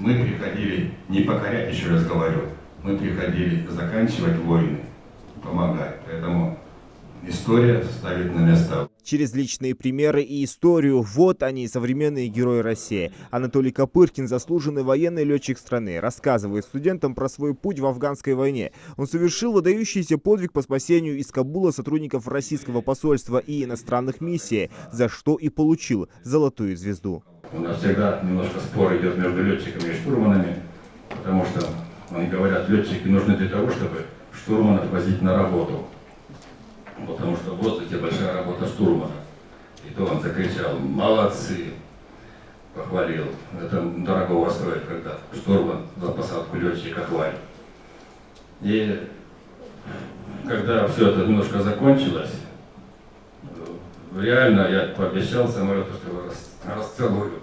Мы приходили не покорять, еще раз говорю, мы приходили заканчивать войны, помогать. Поэтому история ставит на места. Через личные примеры и историю, вот они, современные герои России. Анатолий Копыркин, заслуженный военный летчик страны, рассказывает студентам про свой путь в афганской войне. Он совершил выдающийся подвиг по спасению из Кабула сотрудников российского посольства и иностранных миссий, за что и получил золотую звезду. У нас всегда немножко спор идет между летчиками и штурманами, потому что, они говорят, летчики нужны для того, чтобы штурманов возить на работу. Потому что в воздухе большая работа штурмана. И то он закричал: молодцы, похвалил. Это дорогого стоит, когда штурман за посадку летчика хвалит. И когда все это немножко закончилось, реально я пообещал самолету, что его расцелую.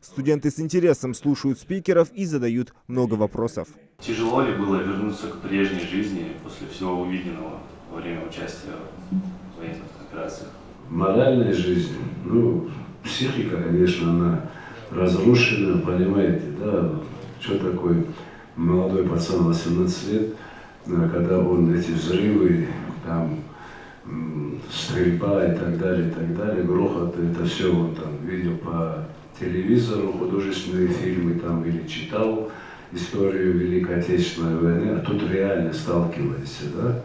Студенты с интересом слушают спикеров и задают много вопросов. Тяжело ли было вернуться к прежней жизни после всего увиденного во время участия в военных операциях? Моральная жизнь, психика, конечно, она разрушена, понимаете, да, что такое молодой пацан, 18 лет, когда он эти взрывы, там, стрельба и так далее, грохот, это все он там видел по телевизору, художественные фильмы там или читал историю Великой Отечественной войны, а тут реально сталкиваешься, да.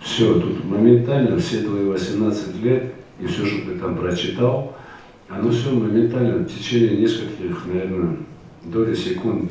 Все, тут моментально, все твои 18 лет, и все, что ты там прочитал, оно все моментально в течение нескольких, наверное, доли секунд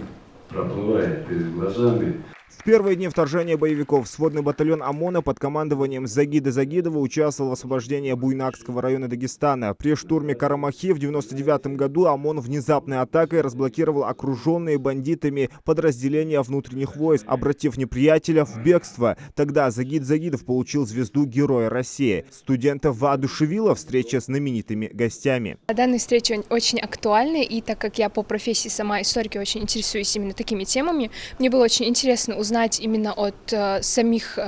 проплывает перед глазами. В первые дни вторжения боевиков сводный батальон ОМОНа под командованием Загида Загидова участвовал в освобождении Буйнакского района Дагестана. При штурме Карамахи в 1999 году ОМОН внезапной атакой разблокировал окруженные бандитами подразделения внутренних войск, обратив неприятеля в бегство. Тогда Загид Загидов получил звезду Героя России. Студентов воодушевила встреча с знаменитыми гостями. Данная встреча очень актуальна, и так как я по профессии сама историк и очень интересуюсь именно такими темами, мне было очень интересно узнать именно от самих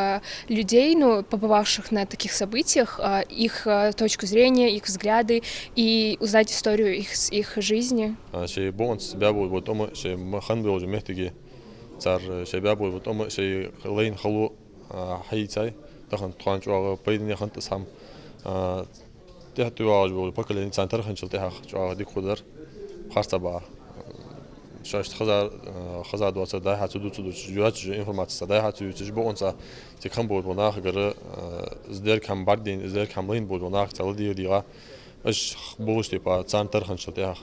людей, побывавших на таких событиях, их точку зрения, их взгляды, и узнать историю их жизни. شاش خزاد واسه ده حتی دو جوات اینفورماتیسا ده حتی یوتیوب اونسا تکم بود وناخ گره زدر کم بردین زدر کملین بود وناخ تلدی دیگه اش بوش تیپا центр ханшалтех.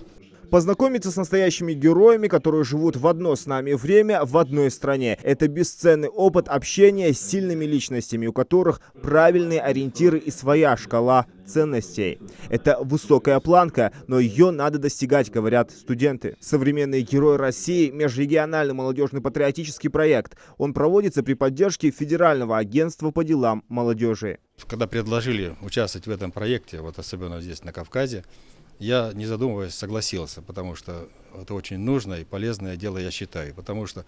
Познакомиться с настоящими героями, которые живут в одно с нами время, в одной стране. Это бесценный опыт общения с сильными личностями, у которых правильные ориентиры и своя шкала ценностей. Это высокая планка, но ее надо достигать, говорят студенты. Современные герои России – межрегиональный молодежный патриотический проект. Он проводится при поддержке Федерального агентства по делам молодежи. Когда предложили участвовать в этом проекте, вот особенно здесь на Кавказе, я, не задумываясь, согласился, потому что это очень нужное и полезное дело, я считаю. Потому что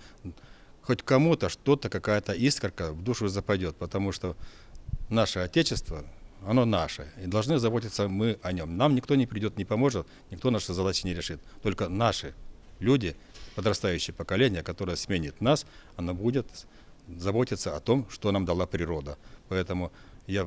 хоть кому-то что-то, какая-то искорка в душу западет, потому что наше Отечество, оно наше, и должны заботиться мы о нем. Нам никто не придет, не поможет, никто наши задачи не решит. Только наши люди, подрастающее поколение, которое сменит нас, оно будет заботиться о том, что нам дала природа. Поэтому я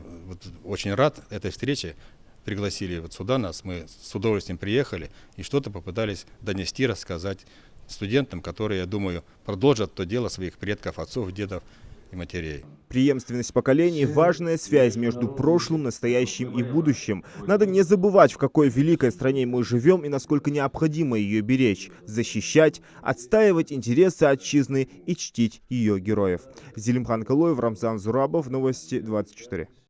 очень рад этой встрече. Пригласили сюда нас, мы с удовольствием приехали и что-то попытались донести, рассказать студентам, которые, я думаю, продолжат то дело своих предков, отцов, дедов и матерей. Преемственность поколений – важная связь между прошлым, настоящим и будущим. Надо не забывать, в какой великой стране мы живем и насколько необходимо ее беречь, защищать, отстаивать интересы отчизны и чтить ее героев. Зелимхан Калоев, Рамзан Зурабов, Новости 24.